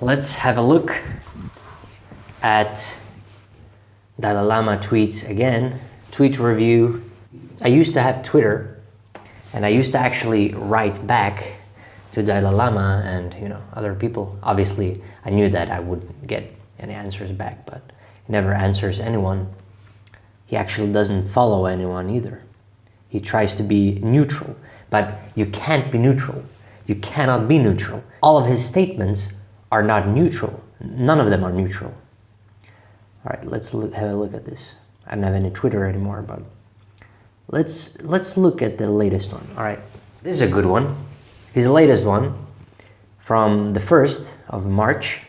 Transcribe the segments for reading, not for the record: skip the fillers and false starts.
Let's have a look at Dalai Lama tweets again. Tweet review. I used to have Twitter, and I used to actually write back to Dalai Lama and other people. Obviously, I knew that I wouldn't get any answers back, but he never answers anyone. He actually doesn't follow anyone either. He tries to be neutral, but you can't be neutral. You cannot be neutral. All of his statements are not neutral. None of them are neutral. All right, let's have a look at this. I don't have any Twitter anymore, but let's look at the latest one. All right, this is a good one. His latest one from the 1st of March.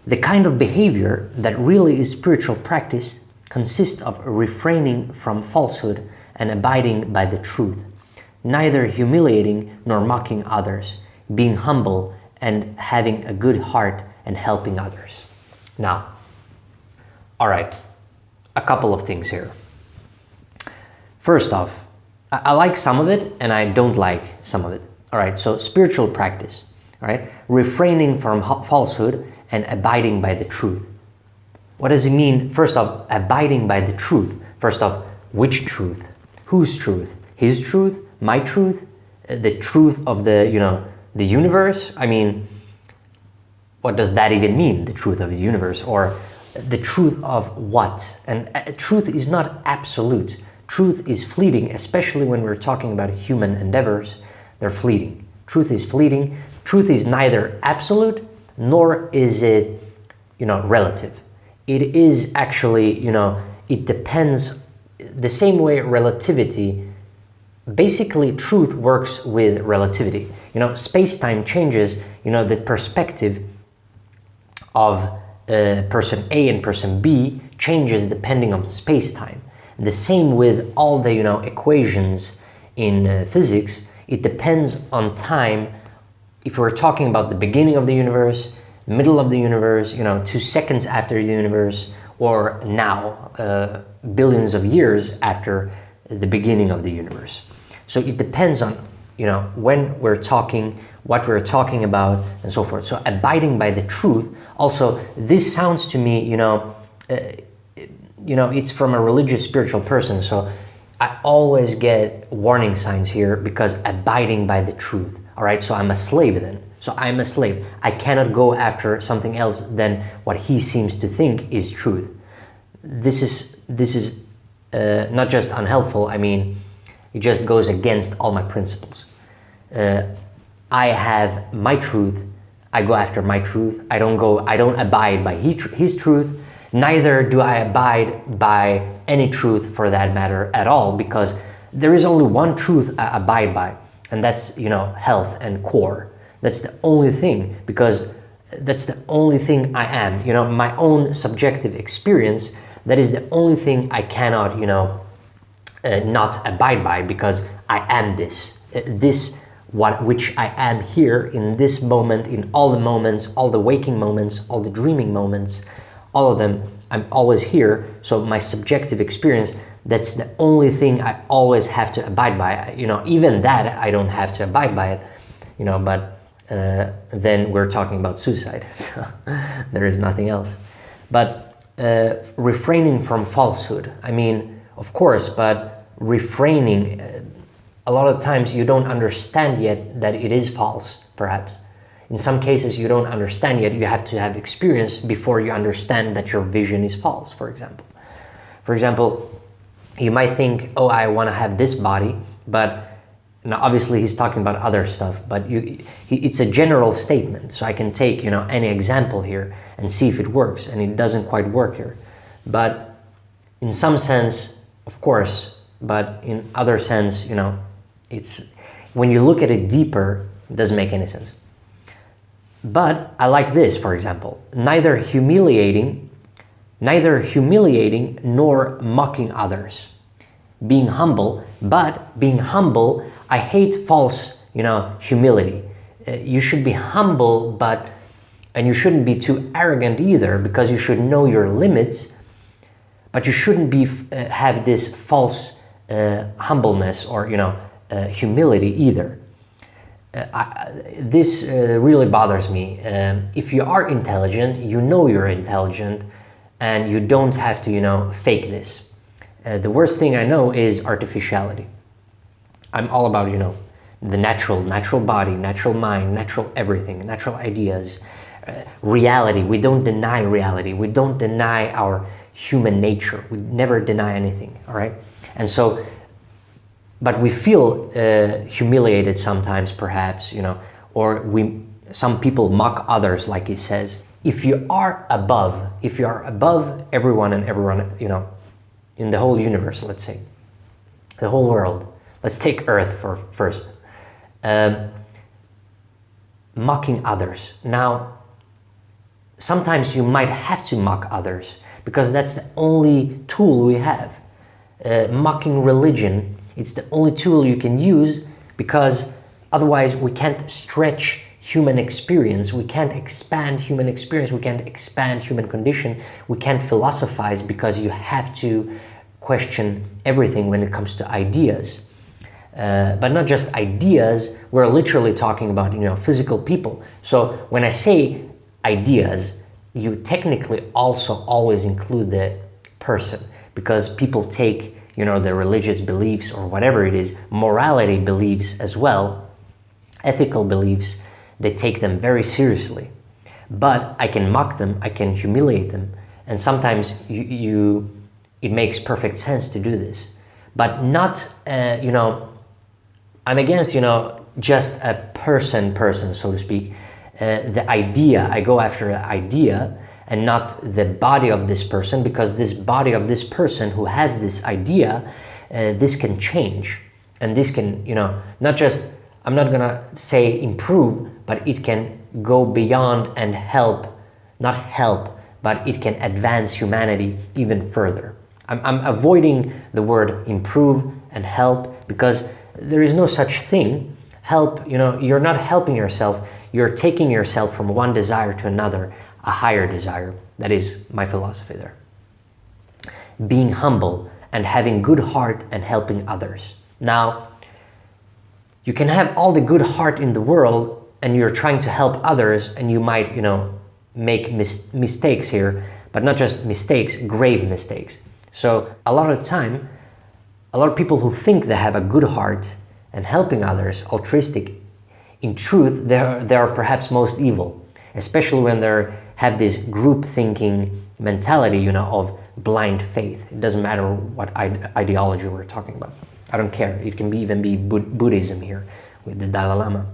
The kind of behavior that really is spiritual practice consists of refraining from falsehood and abiding by the truth, neither humiliating nor mocking others, being humble and having a good heart and helping others. Now, all right, a couple of things here. First off, I like some of it and I don't like some of it. All right, so spiritual practice, all right, refraining from falsehood and abiding by the truth. What does it mean? First off, abiding by the truth. First off, which truth? Whose truth? His truth? My truth? The truth of the universe? I mean, what does that even mean, the truth of the universe? Or the truth of what? And truth is not absolute. Truth is fleeting, especially when we're talking about human endeavors. They're fleeting. Truth is fleeting. Truth is neither absolute nor is it, relative. It is actually, it depends the same way relativity. Basically, truth works with relativity. Space-time changes, the perspective of person A and person B changes depending on space-time. The same with all the, equations in physics. It depends on time. If we're talking about the beginning of the universe, middle of the universe, 2 seconds after the universe, or now, billions of years after the beginning of the universe. So it depends on, when we're talking, what we're talking about, and so forth. So abiding by the truth. Also, this sounds to me, it's from a religious, spiritual person. So I always get warning signs here because abiding by the truth. All right, so I'm a slave then. So I'm a slave. I cannot go after something else than what he seems to think is truth. This is not just unhelpful. I mean, it just goes against all my principles. I have my truth. I go after my truth. I don't abide by his truth. Neither do I abide by any truth for that matter at all, because there is only one truth I abide by, and that's, health and core. That's the only thing, because that's the only thing I am. My own subjective experience, that is the only thing I cannot, not abide by, because I am this. Which I am here in this moment, in all the moments, all the waking moments, all the dreaming moments, all of them, I'm always here. So my subjective experience, that's the only thing I always have to abide by. Even that I don't have to abide by it, but then we're talking about suicide. So there is nothing else. But refraining from falsehood, I mean, of course, but refraining, a lot of times you don't understand yet that it is false, perhaps. In some cases, you don't understand yet. You have to have experience before you understand that your vision is false, for example. For example, you might think, oh, I want to have this body, but now obviously he's talking about other stuff, but it's a general statement. So I can take, any example here and see if it works, and it doesn't quite work here. But in some sense, of course, but in other sense, it's, when you look at it deeper, it doesn't make any sense. But I like this, for example, neither humiliating nor mocking others, being humble, but being humble, I hate false, humility. You should be humble, and you shouldn't be too arrogant either, because you should know your limits, but you shouldn't have this false humbleness or, humility either. this really bothers me. If you are intelligent, you know you're intelligent, and you don't have to, fake this. The worst thing I know is artificiality. I'm all about, the natural body, natural mind, natural everything, natural ideas, reality. We don't deny reality. We don't deny our human nature. We never deny anything, all right? And so, but we feel humiliated sometimes, perhaps, or some people mock others, like he says. If you are above everyone and everyone, in the whole universe, let's say, the whole world, let's take Earth first. Mocking others. Now, sometimes you might have to mock others because that's the only tool we have. Mocking religion, it's the only tool you can use because otherwise we can't stretch human experience, we can't expand human experience, we can't expand human condition, we can't philosophize because you have to question everything when it comes to ideas. But not just ideas, we're literally talking about, physical people. So when I say ideas, you technically also always include the person, because people take, their religious beliefs or whatever it is, morality beliefs as well, ethical beliefs, they take them very seriously. But I can mock them, I can humiliate them, and sometimes it makes perfect sense to do this. But not, I'm against, just a person, so to speak. The idea, I go after the idea and not the body of this person, because this body of this person who has this idea, this can change. And this can, not just, I'm not gonna say improve, but it can go beyond and help, not help, but it can advance humanity even further. I'm avoiding the word improve and help because there is no such thing. Help, you're not helping yourself, you're taking yourself from one desire to another, a higher desire. That is my philosophy there. Being humble and having good heart and helping others. Now, you can have all the good heart in the world and you're trying to help others, and you might, make mistakes here, but not just mistakes, grave mistakes. So a lot of the time, a lot of people who think they have a good heart and helping others, altruistic, in truth, they are perhaps most evil, especially when they have this group thinking mentality, of blind faith. It doesn't matter what ideology we're talking about. I don't care. It can even be Buddhism here with the Dalai Lama.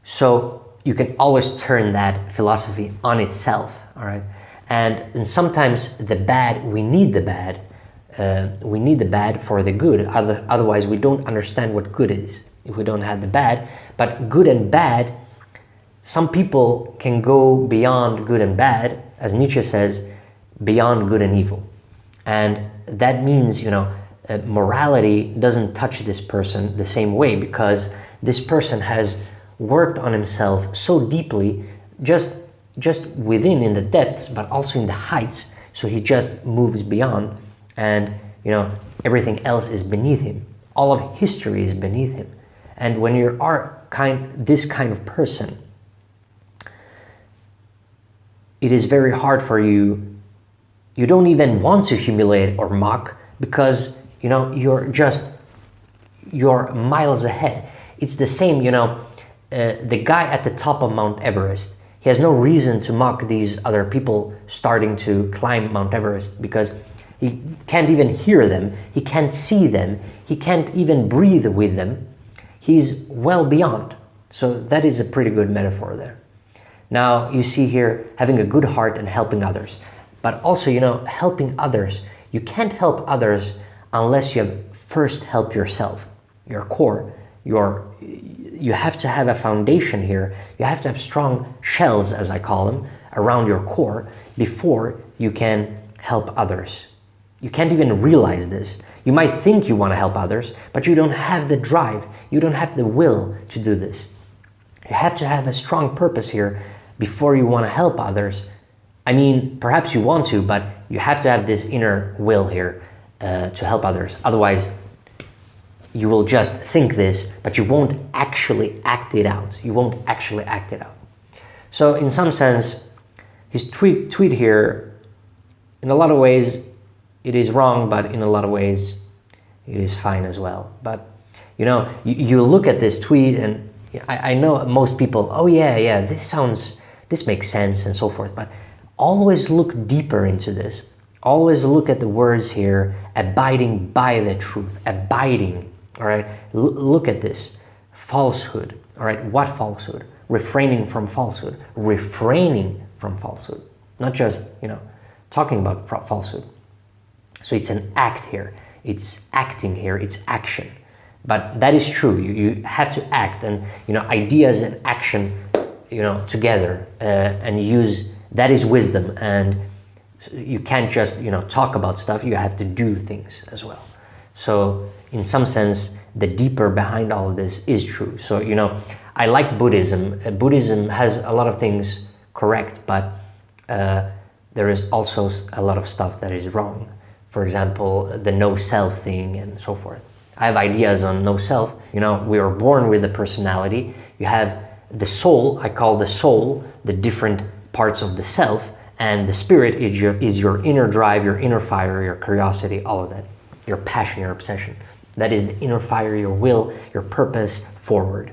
So you can always turn that philosophy on itself, all right? And sometimes the bad, we need the bad. We need the bad for the good. Otherwise, we don't understand what good is if we don't have the bad. But good and bad, some people can go beyond good and bad, as Nietzsche says, beyond good and evil. And that means, morality doesn't touch this person the same way, because this person has worked on himself so deeply, just within in the depths, but also in the heights. So he just moves beyond, and everything else is beneath him. All of history is beneath him. And when you are this kind of person, it is very hard for you. You don't even want to humiliate or mock, because you're miles ahead. It's the same, the guy at the top of Mount Everest, he has no reason to mock these other people starting to climb Mount Everest, because he can't even hear them, he can't see them, he can't even breathe with them. He's well beyond. So that is a pretty good metaphor there. Now you see here having a good heart and helping others. But also, helping others, you can't help others unless you have first helped yourself, your core, you have to have a foundation here. You have to have strong shells, as I call them, around your core before you can help others. You can't even realize this. You might think you want to help others, but you don't have the drive. You don't have the will to do this. You have to have a strong purpose here before you want to help others. I mean, perhaps you want to, but you have to have this inner will here to help others. Otherwise, you will just think this, but you won't actually act it out. You won't actually act it out. So in some sense, his tweet here, in a lot of ways, it is wrong, but in a lot of ways, it is fine as well. But you know, you look at this tweet, and I know most people, oh yeah, this makes sense and so forth, but always look deeper into this. Always look at the words here, abiding by the truth, abiding, all right? Look at this, falsehood, all right? What falsehood? Refraining from falsehood, refraining from falsehood, not just, you know, talking about falsehood. So it's an act here, it's acting here, it's action. But that is true, you have to act, and, you know, ideas and action, you know, together, and use, that is wisdom. And you can't just, you know, talk about stuff, you have to do things as well. So in some sense, the deeper behind all of this is true. So, you know, I like Buddhism. Buddhism has a lot of things correct, but there is also a lot of stuff that is wrong. For example, the no self thing and so forth. I have ideas on no self. You know, we are born with a personality. You have the soul, I call the soul, the different parts of the self, and the spirit is your inner drive, your inner fire, your curiosity, all of that, your passion, your obsession. That is the inner fire, your will, your purpose, forward,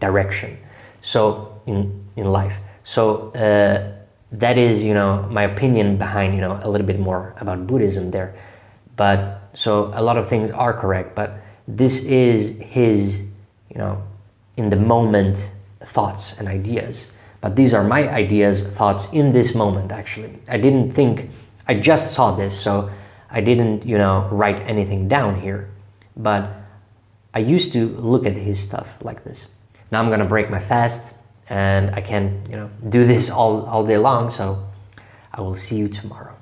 direction. So in life. So that is, you know, my opinion behind, you know, a little bit more about Buddhism there. But so a lot of things are correct, but this is his, you know, in the moment thoughts and ideas. But these are my ideas, thoughts in this moment, actually. I didn't think, I just saw this, so I didn't, you know, write anything down here. But I used to look at his stuff like this. Now I'm gonna break my fast, and I can, you know, do this all day long, so I will see you tomorrow.